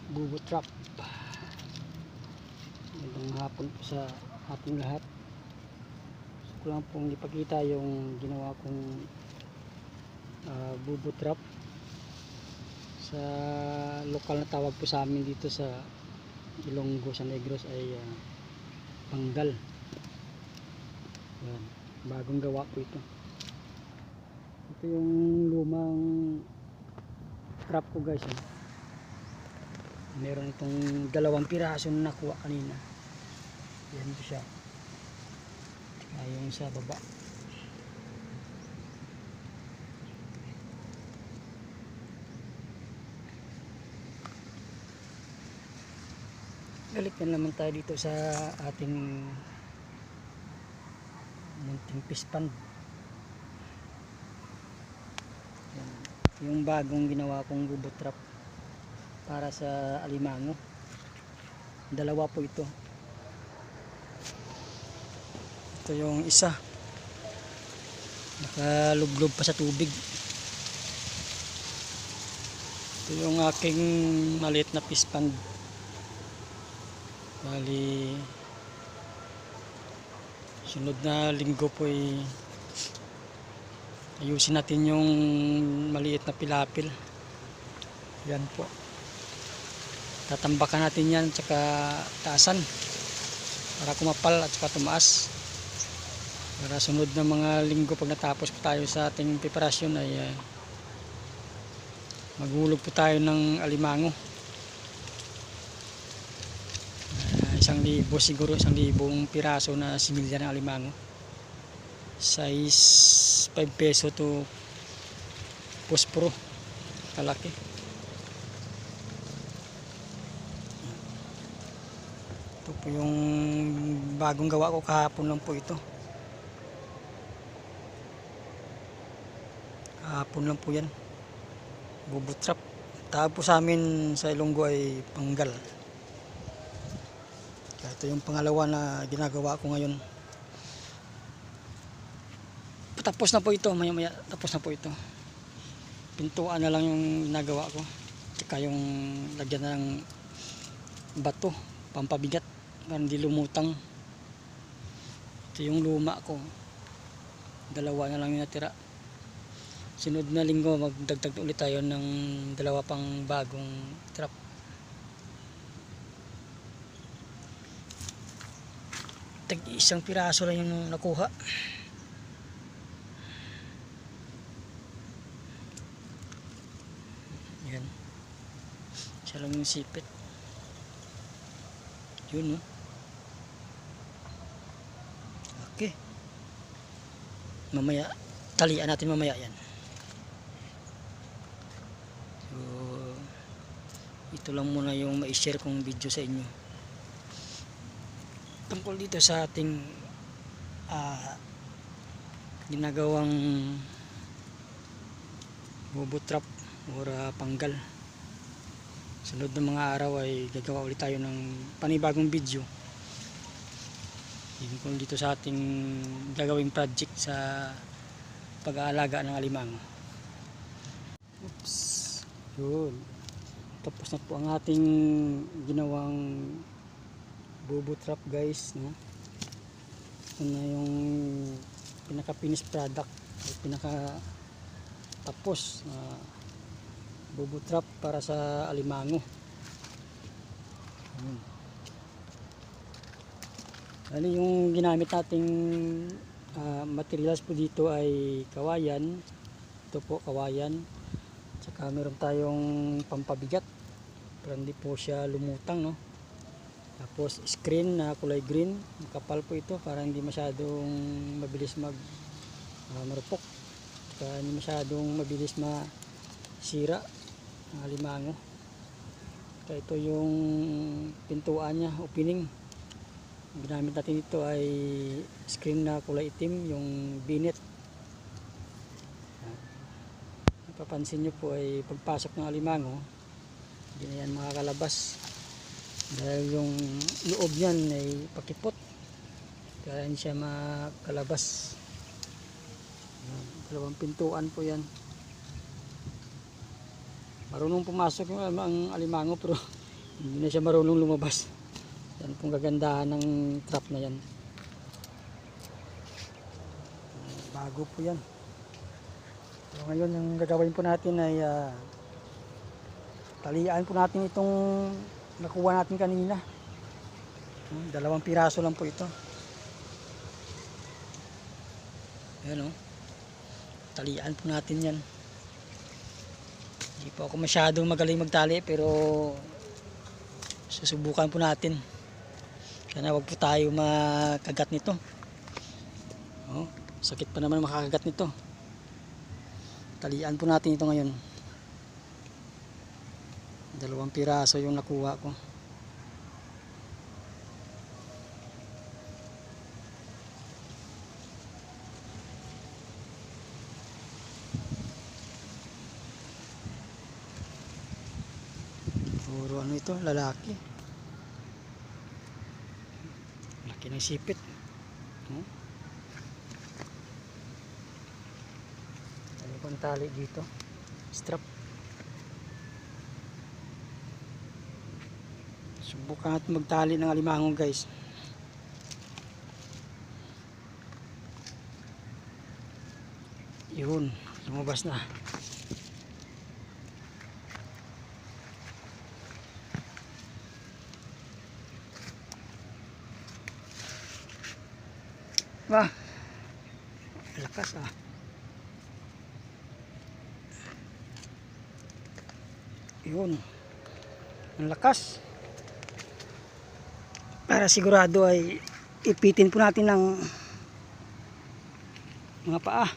Bubo trap. Magandang hapon po sa ating lahat. Gusto ko lang pong ipakita yung ginawa kong bubo trap. Sa lokal na tawag po sa amin dito sa Ilonggo, San Negros ay panggal. Yan, bagong gawa po ito. Ito yung lumang trap ko guys. Meron itong 2 piraso na nakuha kanina. Yan ito siya. Saka yung sa baba. Balik na naman tayo dito sa ating munting fish pond. Yan. Yung bagong ginawa kong bubo trap para sa alimango. 2 po ito. Ito yung isa, nakalublob pa sa tubig. Ito yung aking maliit na fish pond. Bali sunod na linggo po ayusin natin yung maliit na pilapil. Yan po, tatambakan natin yan tsaka taasan para kumapal at tsaka tumaas, para sunod na mga linggo pag natapos po tayo sa ating preparasyon ay maghulog po tayo ng alimango. 1,000 siguro, 1,000 piraso na similya ng alimango, size 5 peso to posporo kalaki. Ito po yung bagong gawa ko, kahapon lang po ito. Kahapon lang po yan, bubo trap. Tawag po sa amin sa Ilonggo ay panggal. Ito yung pangalawa na ginagawa ko ngayon. Tapos na po ito, maya tapos na po ito. Pintuan na lang yung ginagawa ko, tsaka yung lagyan na ng bato pampabigat para hindi lumutang. Ito yung luma ko, 2 na lang yung natira. Sunod na linggo magdagdag ulit tayo ng 2 pang bagong trap. Tag 1 piraso lang yung nakuha. Yan, siya lang yung sipit. Yun, no? Okay, mamaya talian natin mamaya yan. So ito lang muna yung ma-share kong video sa inyo tungkol dito sa ating ginagawang bubo trap or panggal. Sunod ng mga araw ay gagawa ulit tayo ng panibagong video tungkol dito sa ating gagawing project sa pag-aalaga ng alimango. Oops, yun, tapos na po ang ating ginawang bubo trap guys, no? Ito na yung pinaka finished product, pinaka tapos bubo trap para sa alimango. Ano yung ginamit nating materials po dito ay kawayan. Ito po kawayan, tsaka meron tayong pampabigat para hindi po siya lumutang, no? Tapos screen na kulay green, makapal po ito para hindi masyadong mabilis marupok, tsaka hindi masyadong mabilis masira ang alimango. Kaya ito yung pintuan niya, opening. Ang ginamit natin dito ay screen na kulay itim, yung binet. Napapansin nyo po ay pagpasok ng alimango, hindi na yan makakalabas dahil yung loob niyan ay pakipot, kaya hindi siya makalabas. 2 pintuan po yan. Marunong pumasok yung ang alimango pero Hindi na siya marunong lumabas. Yan pong kagandahan ng trap na yan. Bago po yan. So ngayon yung gagawin po natin ay talian po natin itong nakuha natin kanina. 2 piraso lang po ito. Ayan o. Talian po natin yan. Hindi po ako masyadong magaling magtali pero susubukan po natin. Sana wag po tayo makagat nito. Oh, sakit pa naman makakagat nito. Talian po natin ito ngayon. 2 piraso yung nakuha ko. Puro ano ito, lalaki. Laki ng sipit. Ano pang tali dito? Strap. Subukan natin magtali ng alimango guys. Yun, lumabas na. Wah, lakas ah. Yun, ang lakas. Para sigurado ay ipitin po natin ng mga paa.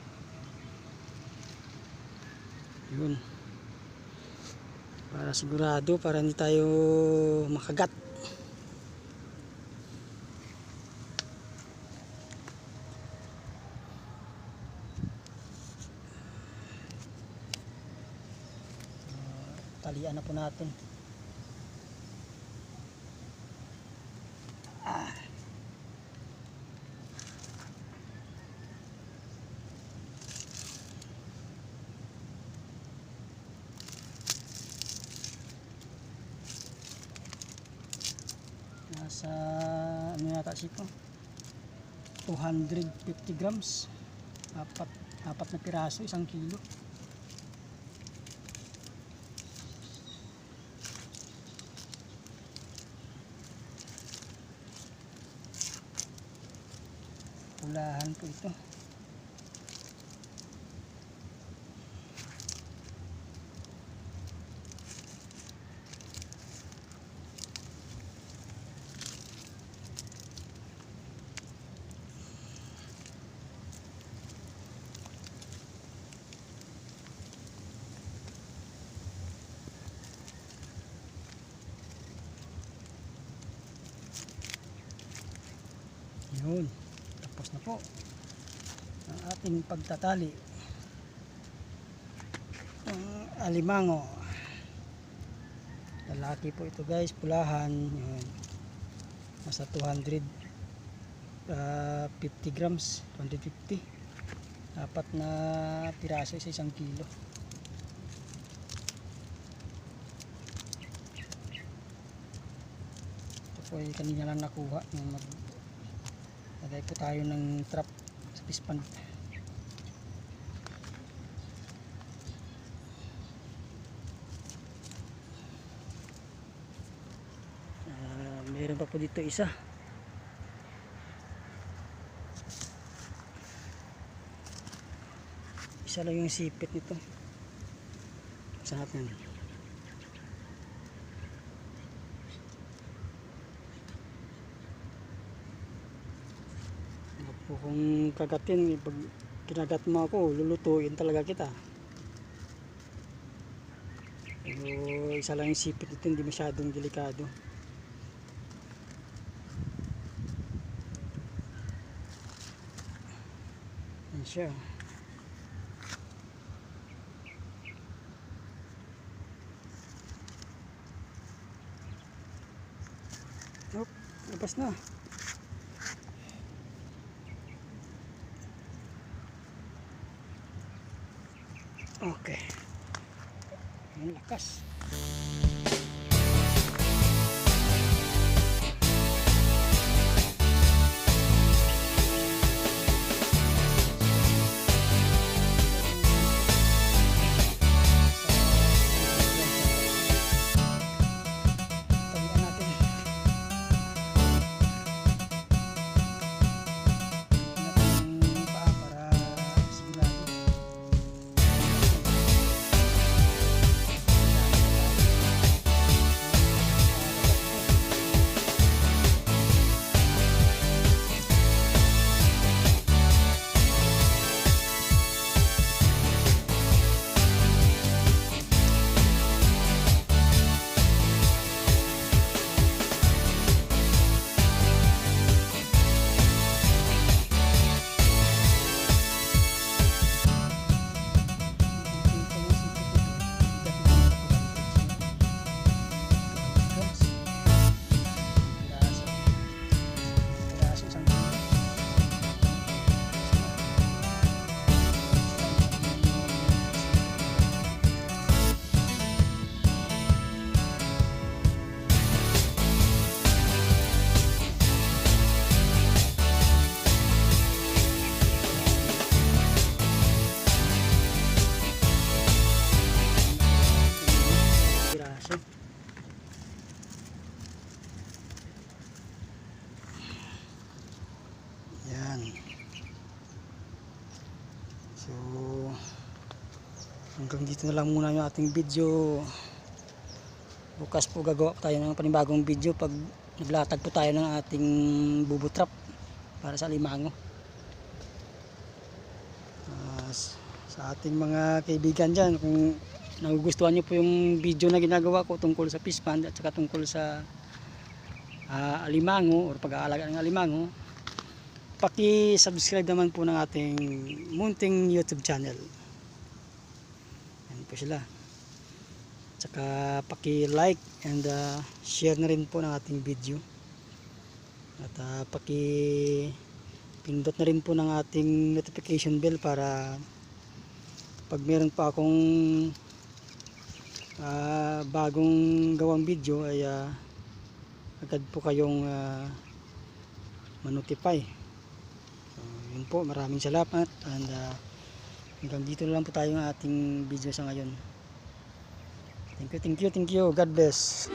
Yun. Para sigurado, para hindi tayo makagat. Talian na po natin. Nasa ano yata sito? 250 grams. Apat na piraso, 1 kilo. Pulahan po ito. Yun. Tapos na po ang ating pagtatali ng alimango. Lalaki po ito guys, pulahan. Yun. Nasa 250 grams, 250. 4 na piraso sa 1 kilo. Ito po ay kanina lang nakuha nung lagay po tayo ng trap sa fish pond. Meron pa po dito isa. Isa lang yung sipit nito. Sarap yan. Kung kagatin, pag kinagat mo ako, lulutuin talaga kita. Pero isa lang yung sipit ito, hindi masyadong delikado. Yan siya. Oh, labas na. Okay. Ang lakas. hanggang dito na lang muna yung ating video. Bukas po gagawa tayo ng panibagong video pag naglatag po tayo ng ating bubutrap para sa alimango. Sa ating mga kaibigan dyan, kung nagugustuhan nyo po yung video na ginagawa ko tungkol sa fish pond at saka tungkol sa alimango or pag-aalaga ng alimango, paki-subscribe naman po ng ating munting YouTube channel. Yan po sila. Tsaka paki-like and share na rin po ng ating video. At paki-pindot na rin po ng ating notification bell para pag meron pa akong bagong gawang video ay agad po kayong manotify. So, yun po, maraming salamat and hanggang dito na lang po tayo ng ating video sa ngayon. Thank you, God bless.